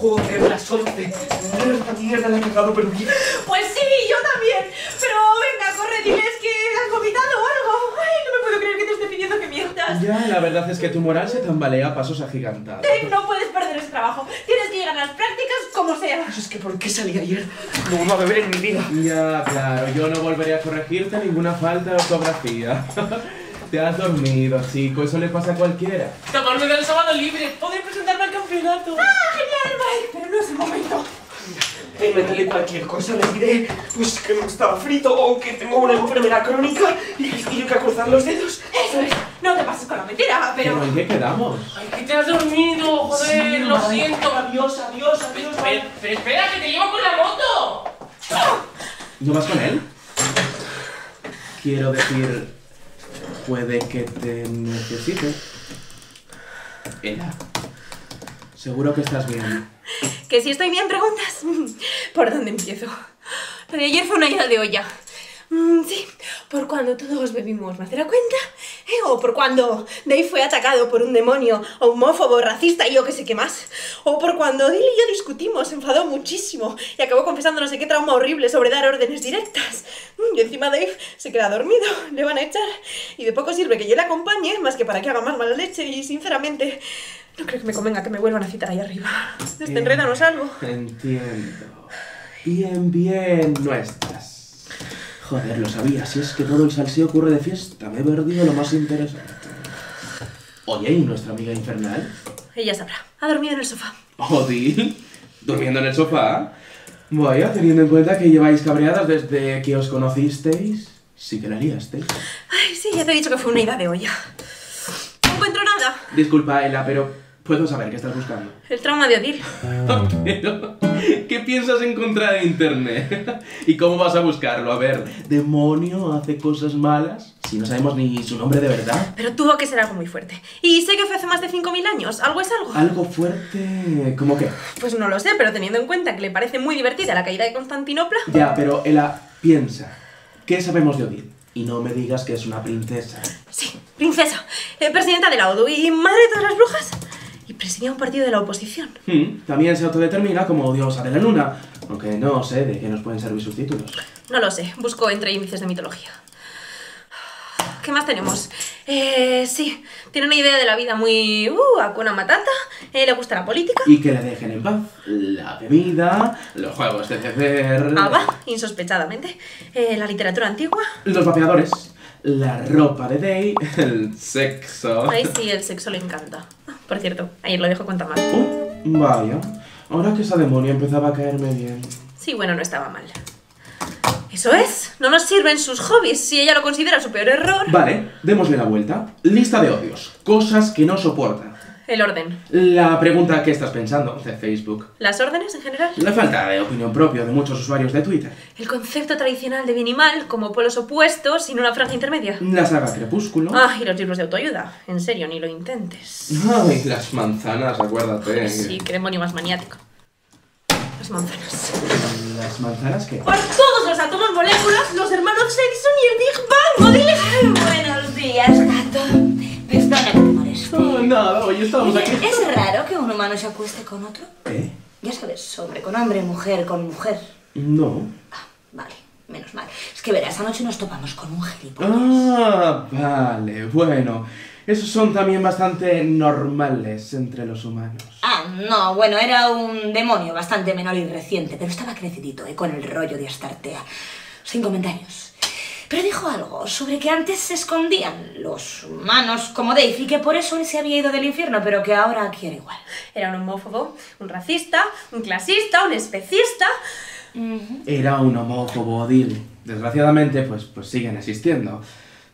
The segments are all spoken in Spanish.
Joder, las 11. Mierda, la he cagado, pero bien. Pues sí, yo también. Pero venga, corre, diles que has vomitado o algo. Ay, no me puedo creer que te esté pidiendo que mientas. Ya, la verdad es que tu moral se tambalea a pasos agigantados. Dave, no puedes perder ese trabajo. Tienes que llegar a las prácticas como sea. Eso es que ¿por qué salí ayer? No vuelvo a beber en mi vida. Ya, claro, yo no volveré a corregirte ninguna falta de ortografía. Te has dormido, chico, eso le pasa a cualquiera. Tomarme del sábado libre, poder presentarme al campeonato. ¡Ah, genial, Mike! Pero no es el momento. Invéntale cualquier cosa, le diré pues que no estaba frito o que tengo una enfermedad crónica y yo que cruzar los dedos. Eso es. No te pases con la mentira, pero... ¿Pero en qué quedamos? Ay, que te has dormido, joder, Sí, lo madre. siento. Adiós, adiós, adiós. Pero espera, que te llevo con la moto. ¿No vas con él? Quiero decir, puede que te necesite. Ella. Seguro que estás bien. ¿Que si estoy bien, preguntas? ¿Por dónde empiezo? Lo de ayer fue una ida de olla. Sí, por cuando todos bebimos más de la cuenta, o por cuando Dave fue atacado por un demonio homófobo, racista y yo que sé qué más, o por cuando Dale y yo discutimos, se enfadó muchísimo y acabó confesando no sé qué trauma horrible sobre dar órdenes directas. Y encima Dave se queda dormido, le van a echar, y de poco sirve que yo le acompañe, más que para que haga más mala leche, y sinceramente no creo que me convenga que me vuelvan a citar ahí arriba. De este enredo algo. Entiendo. Bien, bien, no estás. Joder, lo sabía, si es que todo el salseo ocurre de fiesta, me he perdido lo más interesante. Oye, ¿y nuestra amiga infernal? Ella sabrá, ha dormido en el sofá. Odi, ¿durmiendo en el sofá? Vaya, teniendo en cuenta que lleváis cabreadas desde que os conocisteis, sí que la liasteis. Ay, sí, ya te he dicho que fue una ida de olla. No encuentro nada. Disculpa, Ela, pero ¿puedo saber qué estás buscando? El trauma de Odile. Pero, ¿qué piensas encontrar en internet? ¿Y cómo vas a buscarlo? A ver, ¿demonio hace cosas malas? Si no sabemos ni su nombre de verdad. Pero tuvo que ser algo muy fuerte. Y sé que fue hace más de 5000 años. ¿Algo es algo? ¿Algo fuerte? ¿Cómo qué? Pues no lo sé, pero teniendo en cuenta que le parece muy divertida la caída de Constantinopla... Ya, pero Ela, piensa. ¿Qué sabemos de Odile? Y no me digas que es una princesa. Sí, princesa, presidenta de la ODU y madre de todas las brujas. Y presidía un partido de la oposición. También se autodetermina como diosa de la luna, aunque no sé de qué nos pueden servir sus títulos. No lo sé, busco entre índices de mitología. ¿Qué más tenemos? Sí, tiene una idea de la vida muy... Hakuna Matata, le gusta la política. Y que le dejen en paz. La bebida, los juegos de beber... Ava, insospechadamente, la literatura antigua. Los vapeadores, la ropa de Day, el sexo... Ay, sí, el sexo le encanta. Por cierto, ayer lo dejo con Tamar. Vaya, ahora que esa demonia empezaba a caerme bien. Sí, bueno, no estaba mal. Eso es, no nos sirven sus hobbies si ella lo considera su peor error. Vale, démosle la vuelta. Lista de odios, cosas que no soporta. El orden. La pregunta que estás pensando de Facebook. ¿Las órdenes en general? La falta de opinión propia de muchos usuarios de Twitter. El concepto tradicional de bien y mal como polos opuestos sin una franja intermedia. La saga Crepúsculo. Ah, y los libros de autoayuda. En serio, ni lo intentes. Ay, las manzanas, acuérdate. Sí, qué demonio más maniático. Las manzanas. ¿Las manzanas qué? Por todos los átomos, moléculas, los hermanos Edison y el Big Bang, ¿o diles? Buenos días, gato. Perdona que te moleste. Nada, hoy estamos Oye, aquí. ¿es raro que un humano se acueste con otro? ¿Qué? Ya sabes, hombre con hombre, mujer con mujer. No. Ah, vale, menos mal. Es que verás, anoche nos topamos con un gilipollas. Ah, vale, bueno. Esos son también bastante normales entre los humanos. Ah, no, bueno, era un demonio bastante menor y reciente, pero estaba crecidito, con el rollo de Astartea. Sin comentarios. Pero dijo algo sobre que antes se escondían los humanos como Dave y que por eso él se había ido del infierno, pero que ahora quiere igual. Era un homófobo, un racista, un clasista, un especista... Era un homófobo, Odile. Desgraciadamente, pues siguen existiendo.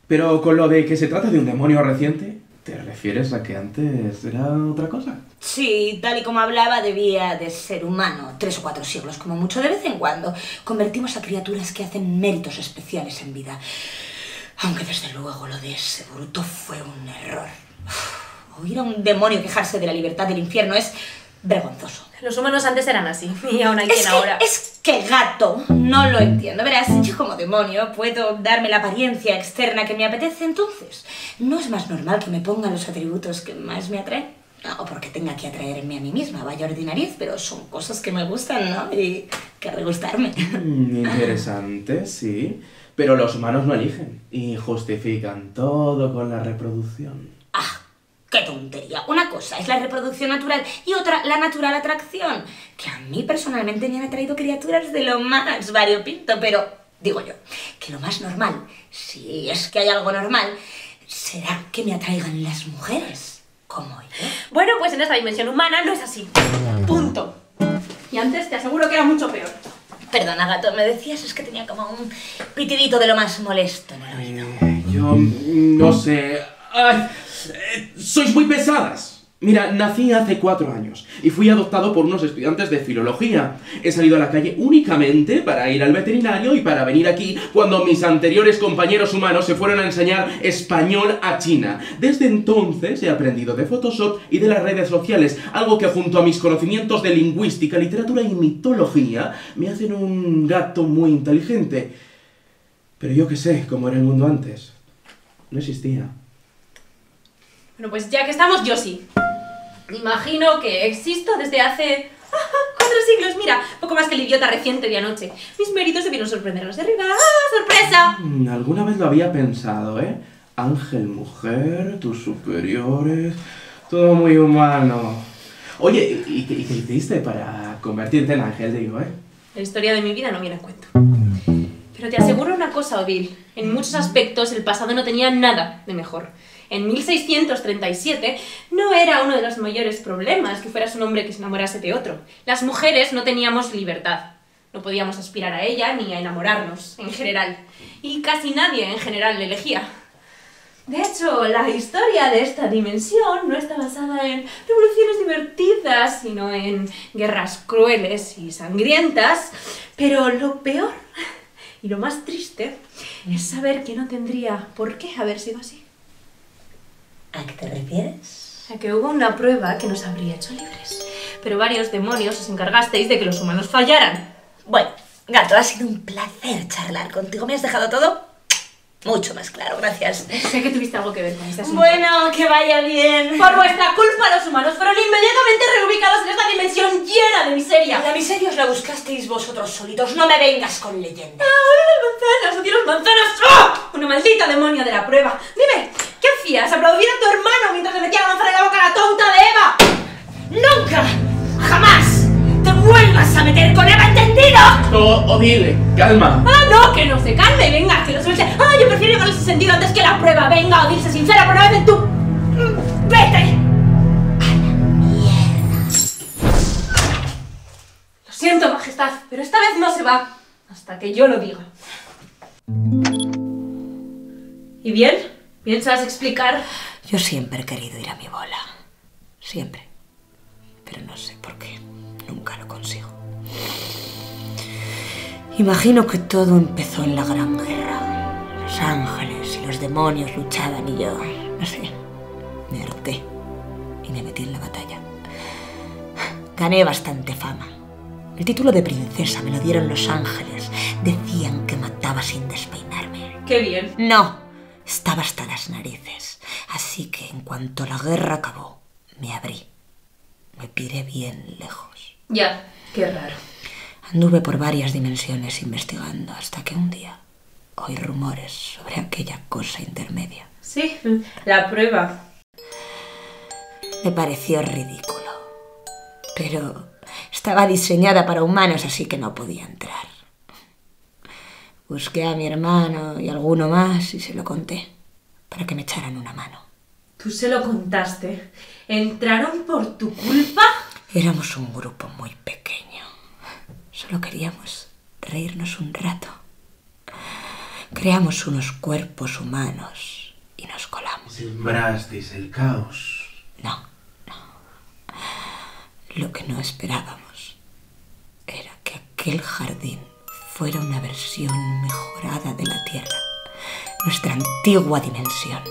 Pero con lo de que se trata de un demonio reciente, ¿te refieres a que antes era otra cosa? Sí, tal y como hablaba, debía de ser humano, 3 o 4 siglos, como mucho. De vez en cuando convertimos a criaturas que hacen méritos especiales en vida. Aunque desde luego lo de ese bruto fue un error. Oír a un demonio quejarse de la libertad del infierno es vergonzoso. Los humanos antes eran así, y aún hay quien ahora... Es que gato, no lo entiendo. Verás, yo como demonio puedo darme la apariencia externa que me apetece, entonces ¿no es más normal que me pongan los atributos que más me atraen? O porque tenga que atraerme a mí misma, vaya ordinariez, pero son cosas que me gustan, ¿no? Y querré gustarme. Interesante, sí. Pero los humanos no eligen y justifican todo con la reproducción. ¡Ah! ¡Qué tontería! Una cosa es la reproducción natural y otra la natural atracción. Que a mí personalmente me han atraído criaturas de lo más variopinto, pero digo yo que lo más normal, si es que hay algo normal, será que me atraigan las mujeres. Como yo. Bueno, pues en esta dimensión humana no es así. Punto. Y antes te aseguro que era mucho peor. Perdona, gato, me decías es que tenía como un pitidito de lo más molesto en el oído. Yo no sé... ¡Ay! ¡Sois muy pesadas! Mira, nací hace 4 años y fui adoptado por unos estudiantes de filología. He salido a la calle únicamente para ir al veterinario y para venir aquí cuando mis anteriores compañeros humanos se fueron a enseñar español a China. Desde entonces he aprendido de Photoshop y de las redes sociales, algo que junto a mis conocimientos de lingüística, literatura y mitología me hacen un gato muy inteligente. Pero yo qué sé cómo era el mundo antes. No existía. Bueno, pues ya que estamos, yo sí. Imagino que existo desde hace 4 siglos. Mira, poco más que el idiota reciente de anoche. Mis méritos debieron sorprender a los de arriba. ¡Ah, sorpresa! Alguna vez lo había pensado, ¿eh? Ángel, mujer, tus superiores... Todo muy humano. Oye, ¿y qué hiciste para convertirte en ángel, digo, eh? La historia de mi vida no viene a cuento. Pero te aseguro una cosa, Odile. En muchos aspectos el pasado no tenía nada de mejor. En 1637 no era uno de los mayores problemas que fueras un hombre que se enamorase de otro. Las mujeres no teníamos libertad. No podíamos aspirar a ella ni a enamorarnos, en general. Y casi nadie, en general, le elegía. De hecho, la historia de esta dimensión no está basada en revoluciones divertidas, sino en guerras crueles y sangrientas. Pero lo peor y lo más triste es saber que no tendría por qué haber sido así. ¿A qué te refieres? A que hubo una prueba que nos habría hecho libres. Pero varios demonios os encargasteis de que los humanos fallaran. Bueno, gato, ha sido un placer charlar contigo. Me has dejado todo mucho más claro, gracias. Sé que tuviste algo que ver con este asunto. Bueno, que vaya bien. Por vuestra culpa los humanos fueron inmediatamente reubicados en esta dimensión llena de miseria. La miseria os la buscasteis vosotros solitos, no me vengas con leyendas. ¡Ah, las manzanas! ¡Odio las manzanas! ¡Ah! Una maldita demonia de la prueba. Dime, ¿qué hacías? ¿Aplaudir a tu hermano mientras le metía la manzana en la boca a la tonta de Eva? ¡Nunca! ¡Jamás! ¡Te vuelvas a meter con Eva, entendido! Odile, calma. ¡Ah, no! ¡Que no se calme! ¡Venga, que lo suelte! ¡Ah, yo prefiero llevar ese sentido antes que la prueba! ¡Venga, Odile, sé sincera por una vez en tu... ¡Vete! Lo siento, majestad, pero esta vez no se va hasta que yo lo diga. ¿Y bien? ¿Piensas explicar? Yo siempre he querido ir a mi bola. Siempre. Pero no sé por qué. Nunca lo consigo. Imagino que todo empezó en la Gran Guerra. Los ángeles y los demonios luchaban y yo, no sé, me harté y me metí en la batalla. Gané bastante fama. El título de princesa me lo dieron los ángeles. Decían que mataba sin despeinarme. ¡Qué bien! No, estaba hasta las narices. Así que en cuanto la guerra acabó, me abrí. Me piré bien lejos. Ya, qué raro. Anduve por varias dimensiones investigando hasta que un día oí rumores sobre aquella cosa intermedia. Sí, la prueba. Me pareció ridículo, pero estaba diseñada para humanos, así que no podía entrar. Busqué a mi hermano y alguno más y se lo conté para que me echaran una mano. ¿Tú se lo contaste? ¿Entraron por tu culpa? Éramos un grupo muy pequeño. Solo queríamos reírnos un rato. Creamos unos cuerpos humanos y nos colamos. Sembrasteis el caos. No. Lo que no esperábamos era que aquel jardín fuera una versión mejorada de la Tierra. Nuestra antigua dimensión.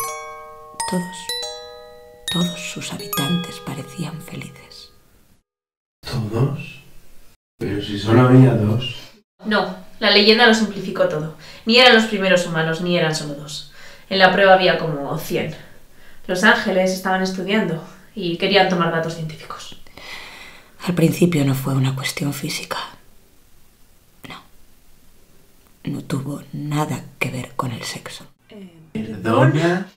Todos sus habitantes parecían felices. ¿Todos? Pero si solo había 2. No, la leyenda lo simplificó todo. Ni eran los primeros humanos, ni eran solo 2. En la prueba había como 100. Los ángeles estaban estudiando y querían tomar datos científicos. Al principio no fue una cuestión física. No. No tuvo nada que ver con el sexo. Perdona.